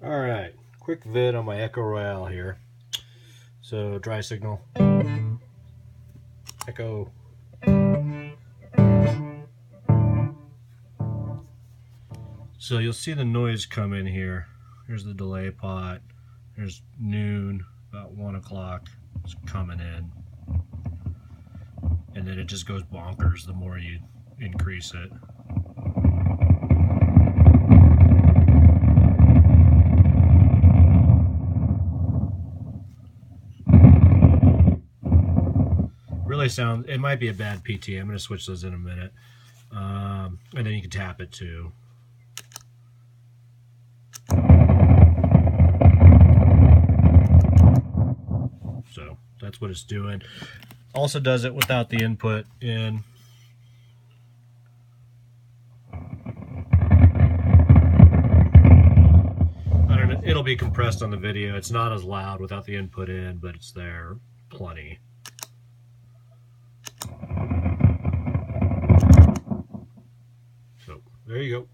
Alright, quick vid on my Echo Royale here. So, dry signal. Echo. So you'll see the noise come in here. Here's the delay pot. There's noon, about 1 o'clock. It's coming in. And then it just goes bonkers the more you increase it. Really sounds, it might be a bad PT. I'm going to switch those in a minute. And then you can tap it too. So that's what it's doing. Also does it without the input in. I don't know, it'll be compressed on the video. It's not as loud without the input in, but it's there plenty. So there you go.